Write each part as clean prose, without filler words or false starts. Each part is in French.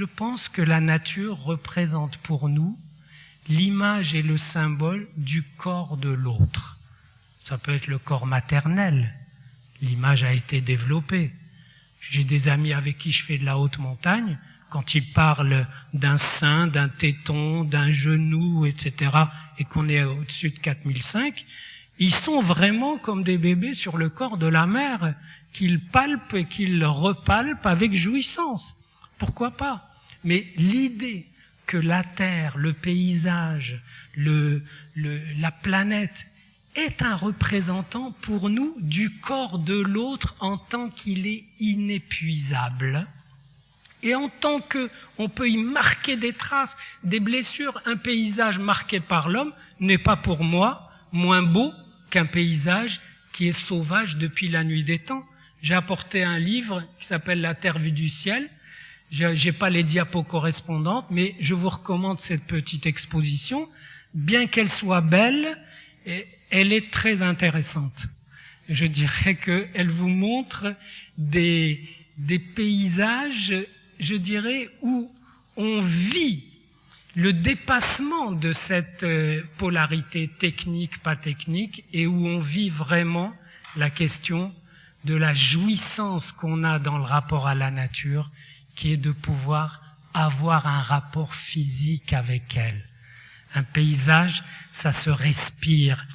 Je pense que la nature représente pour nous l'image et le symbole du corps de l'autre. Ça peut être le corps maternel. L'image a été développée. J'ai des amis avec qui je fais de la haute montagne. Quand ils parlent d'un sein, d'un téton, d'un genou, etc., et qu'on est au-dessus de 4005, ils sont vraiment comme des bébés sur le corps de la mère, qu'ils palpent et qu'ils repalpent avec jouissance. Pourquoi pas? Mais l'idée que la Terre, le paysage, la planète est un représentant pour nous du corps de l'autre en tant qu'il est inépuisable. Et en tant qu'on peut y marquer des traces, des blessures, un paysage marqué par l'homme n'est pas pour moi moins beau qu'un paysage qui est sauvage depuis la nuit des temps. J'ai apporté un livre qui s'appelle La Terre vue du ciel. J'ai pas les diapos correspondantes, mais je vous recommande cette petite exposition. Bien qu'elle soit belle, elle est très intéressante. Je dirais qu'elle vous montre des paysages, je dirais, où on vit le dépassement de cette polarité technique, pas technique, et où on vit vraiment la question de la jouissance qu'on a dans le rapport à la nature, qui est de pouvoir avoir un rapport physique avec elle. Un paysage, ça se respire,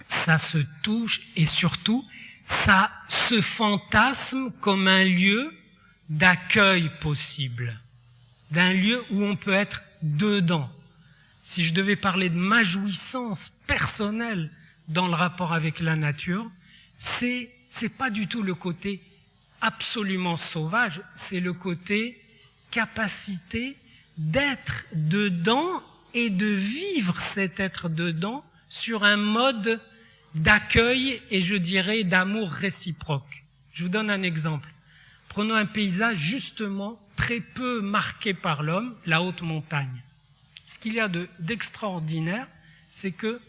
ça se touche et surtout, ça se fantasme comme un lieu d'accueil possible, d'un lieu où on peut être dedans. Si je devais parler de ma jouissance personnelle dans le rapport avec la nature, c'est pas du tout le côté absolument sauvage, c'est le côté capacité d'être dedans et de vivre cet être dedans sur un mode d'accueil et je dirais d'amour réciproque. Je vous donne un exemple. Prenons un paysage justement très peu marqué par l'homme, la haute montagne. Ce qu'il y a d'extraordinaire, c'est que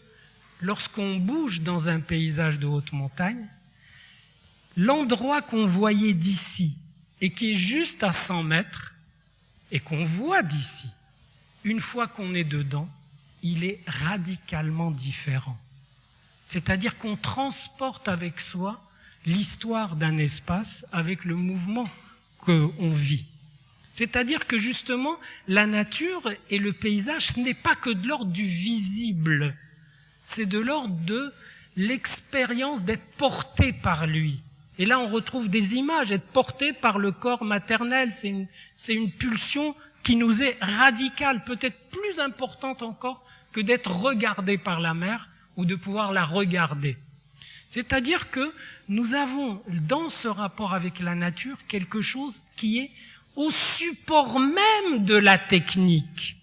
lorsqu'on bouge dans un paysage de haute montagne, l'endroit qu'on voyait d'ici et qui est juste à 100 mètres et qu'on voit d'ici, une fois qu'on est dedans, il est radicalement différent. C'est-à-dire qu'on transporte avec soi l'histoire d'un espace avec le mouvement qu'on vit. C'est-à-dire que justement, la nature et le paysage, ce n'est pas que de l'ordre du visible, c'est de l'ordre de l'expérience d'être porté par lui. Et là, on retrouve des images, être porté par le corps maternel, c'est une pulsion qui nous est radicale, peut-être plus importante encore que d'être regardé par la mère ou de pouvoir la regarder. C'est-à-dire que nous avons dans ce rapport avec la nature quelque chose qui est au support même de la technique.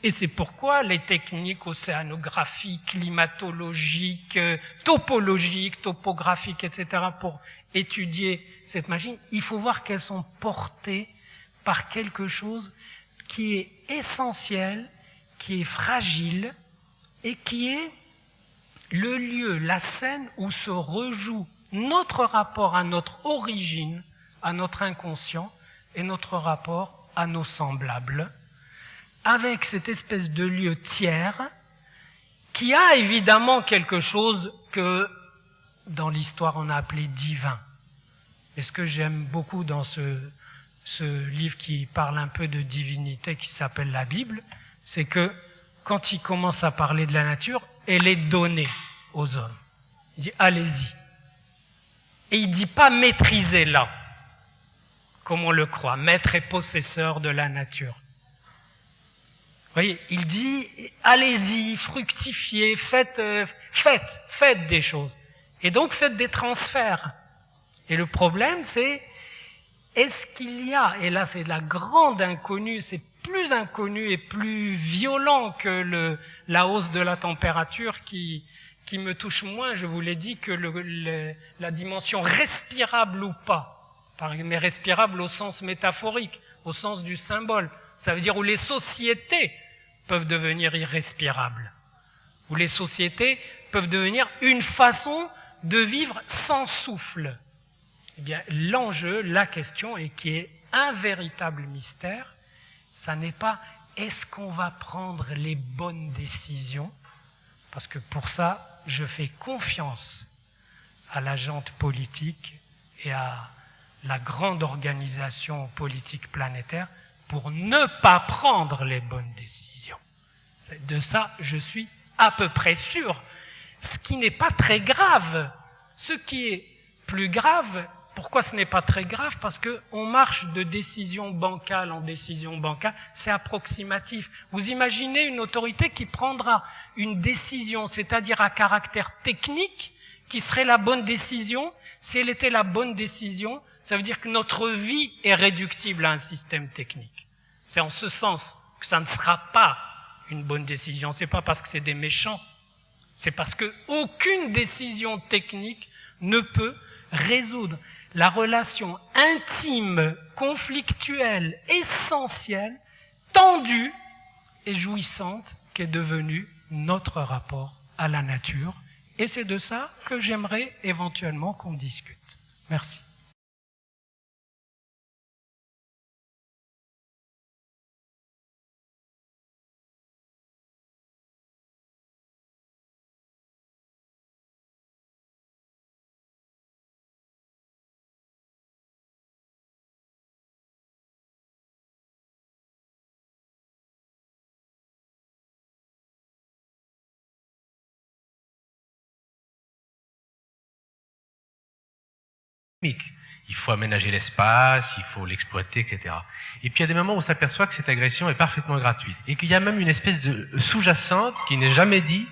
Et c'est pourquoi les techniques océanographiques, climatologiques, topologiques, topographiques, etc., pour étudier cette machine, il faut voir qu'elles sont portées par quelque chose qui est essentiel, qui est fragile et qui est le lieu, la scène où se rejoue notre rapport à notre origine, à notre inconscient et notre rapport à nos semblables, avec cette espèce de lieu tiers qui a évidemment quelque chose que dans l'histoire on a appelé divin. Et ce que j'aime beaucoup dans ce livre qui parle un peu de divinité qui s'appelle la Bible, c'est que quand il commence à parler de la nature, elle est donnée aux hommes. Il dit allez-y. Et il ne dit pas maîtrisez-la, comme on le croit, maître et possesseur de la nature. Vous voyez, il dit allez-y, fructifiez, faites des choses. Et donc faites des transferts. Et le problème c'est, est-ce qu'il y a, et là c'est la grande inconnue, c'est plus inconnu et plus violent que la hausse de la température qui me touche moins, je vous l'ai dit, que la dimension respirable ou pas, mais respirable au sens métaphorique, au sens du symbole. Ça veut dire où les sociétés peuvent devenir irrespirables, où les sociétés peuvent devenir une façon de vivre sans souffle. Eh bien, l'enjeu, la question, et qui est un véritable mystère, Ça n'est pas est-ce qu'on va prendre les bonnes décisions, parce que pour ça, je fais confiance à la junte politique et à la grande organisation politique planétaire pour ne pas prendre les bonnes décisions. De ça, je suis à peu près sûr. Ce qui n'est pas très grave. Ce qui est plus grave, pourquoi ce n'est pas très grave? Parce qu'on marche de décision bancale en décision bancale, c'est approximatif. Vous imaginez une autorité qui prendra une décision, c'est-à-dire à caractère technique, qui serait la bonne décision. Si elle était la bonne décision, ça veut dire que notre vie est réductible à un système technique. C'est en ce sens que ça ne sera pas une bonne décision. C'est pas parce que c'est des méchants, c'est parce qu'aucune décision technique ne peut résoudre la relation intime, conflictuelle, essentielle, tendue et jouissante qu'est devenue notre rapport à la nature. Et c'est de ça que j'aimerais éventuellement qu'on discute. Merci. Il faut aménager l'espace, il faut l'exploiter, etc. Et puis il y a des moments où on s'aperçoit que cette agression est parfaitement gratuite. Et qu'il y a même une espèce de sous-jacente qui n'est jamais dit,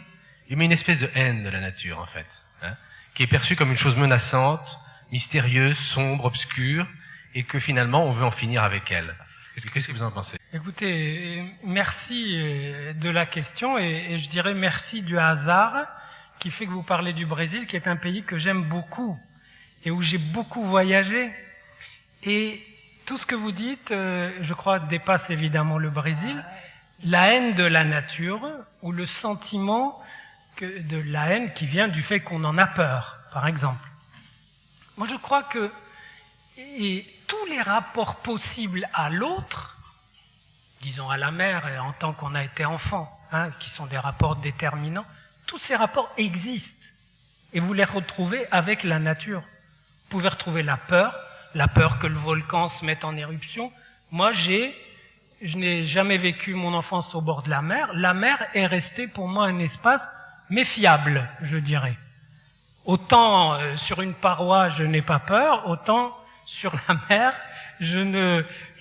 mais une espèce de haine de la nature, en fait, hein, qui est perçue comme une chose menaçante, mystérieuse, sombre, obscure, et que finalement on veut en finir avec elle. Qu'est-ce que vous en pensez? Écoutez, merci de la question et je dirais merci du hasard qui fait que vous parlez du Brésil, qui est un pays que j'aime beaucoup et où j'ai beaucoup voyagé. Et tout ce que vous dites, je crois, dépasse évidemment le Brésil. La haine de la nature ou le sentiment de la haine qui vient du fait qu'on en a peur, par exemple. Moi, je crois que tous les rapports possibles à l'autre, disons à la mère en tant qu'on a été enfant, hein, qui sont des rapports déterminants, tous ces rapports existent et vous les retrouvez avec la nature. Vous pouvez retrouver la peur que le volcan se mette en éruption. Moi, je n'ai jamais vécu mon enfance au bord de la mer. La mer est restée pour moi un espace méfiable, je dirais. Autant sur une paroi, je n'ai pas peur, autant sur la mer, je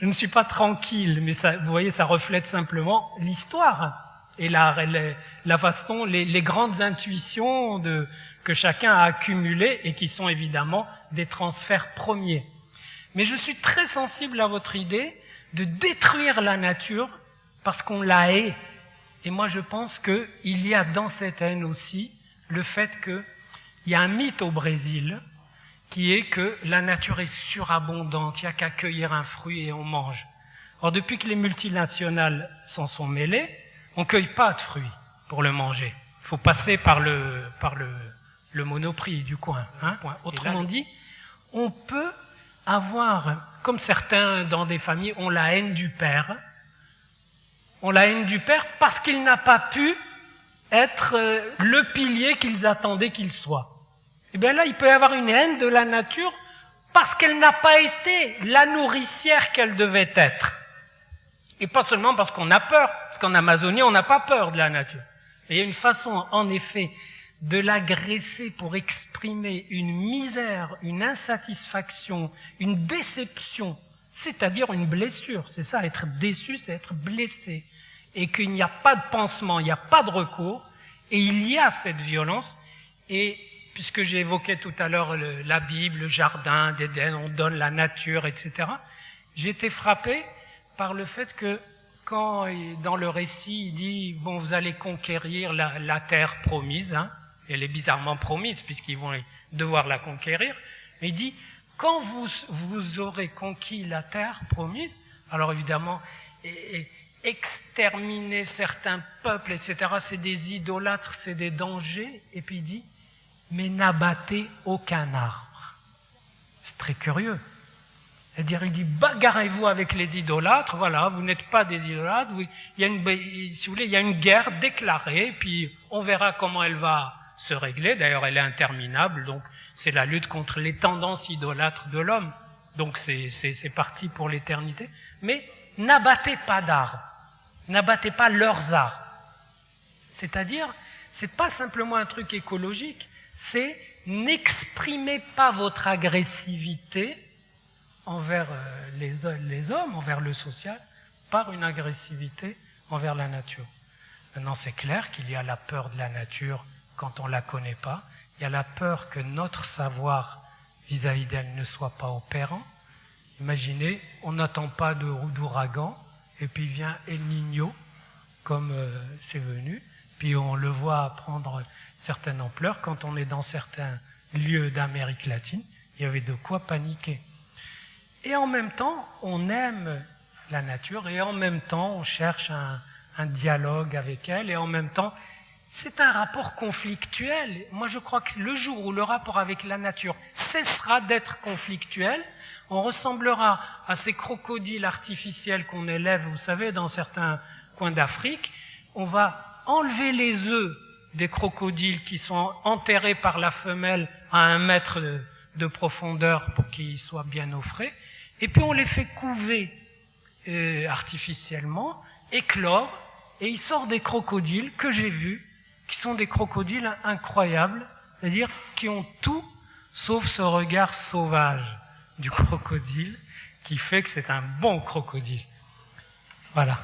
ne suis pas tranquille. Mais ça, vous voyez, ça reflète simplement l'histoire et la façon, les grandes intuitions que chacun a accumulées et qui sont évidemment des transferts premiers. Mais je suis très sensible à votre idée de détruire la nature parce qu'on la hait. Et moi, je pense qu'il y a dans cette haine aussi le fait qu'il y a un mythe au Brésil qui est que la nature est surabondante, il n'y a qu'à cueillir un fruit et on mange. Or, depuis que les multinationales s'en sont mêlées, on ne cueille pas de fruits pour le manger. Il faut passer par le Monoprix du coin. Hein. Autrement dit, on peut avoir, comme certains dans des familles, ont la haine du père. On la haine du père parce qu'il n'a pas pu être le pilier qu'ils attendaient qu'il soit. Et bien là, il peut y avoir une haine de la nature parce qu'elle n'a pas été la nourricière qu'elle devait être. Et pas seulement parce qu'on a peur, parce qu'en Amazonie, on n'a pas peur de la nature. Et il y a une façon, en effet, de l'agresser pour exprimer une misère, une insatisfaction, une déception, c'est-à-dire une blessure. C'est ça, être déçu, c'est être blessé. Et qu'il n'y a pas de pansement, il n'y a pas de recours, et il y a cette violence. Et puisque j'ai évoqué tout à l'heure la Bible, le jardin d'Éden, on donne la nature, etc., j'ai été frappé par le fait que quand, dans le récit, il dit « bon, vous allez conquérir la terre promise hein, », elle est bizarrement promise puisqu'ils vont devoir la conquérir, mais il dit « quand vous aurez conquis la terre promise », alors évidemment, exterminer certains peuples, etc., c'est des idolâtres, c'est des dangers, et puis il dit « mais n'abattez aucun arbre ». C'est très curieux. C'est-à-dire, il dit, bagarrez-vous avec les idolâtres, voilà, vous n'êtes pas des idolâtres, si vous voulez, il y a une guerre déclarée, puis on verra comment elle va se régler. D'ailleurs, elle est interminable, donc c'est la lutte contre les tendances idolâtres de l'homme. Donc c'est parti pour l'éternité. Mais n'abattez pas d'arbres, n'abattez pas leurs arbres. C'est-à-dire, c'est pas simplement un truc écologique, c'est n'exprimez pas votre agressivité envers les hommes, envers le social, par une agressivité envers la nature. Maintenant, c'est clair qu'il y a la peur de la nature quand on ne la connaît pas. Il y a la peur que notre savoir vis-à-vis d'elle ne soit pas opérant. Imaginez, on n'attend pas d'ouragan, et puis vient El Niño, comme c'est venu, puis on le voit prendre certaine ampleur. Quand on est dans certains lieux d'Amérique latine, il y avait de quoi paniquer. Et en même temps, on aime la nature, et en même temps, on cherche un dialogue avec elle, et en même temps, c'est un rapport conflictuel. Moi, je crois que le jour où le rapport avec la nature cessera d'être conflictuel, on ressemblera à ces crocodiles artificiels qu'on élève, vous savez, dans certains coins d'Afrique. On va enlever les œufs des crocodiles qui sont enterrés par la femelle à 1 mètre de profondeur pour qu'ils soient bien au frais, et puis on les fait couver artificiellement, éclore, et il sort des crocodiles que j'ai vus, qui sont des crocodiles incroyables, c'est-à-dire qui ont tout sauf ce regard sauvage du crocodile qui fait que c'est un bon crocodile. Voilà.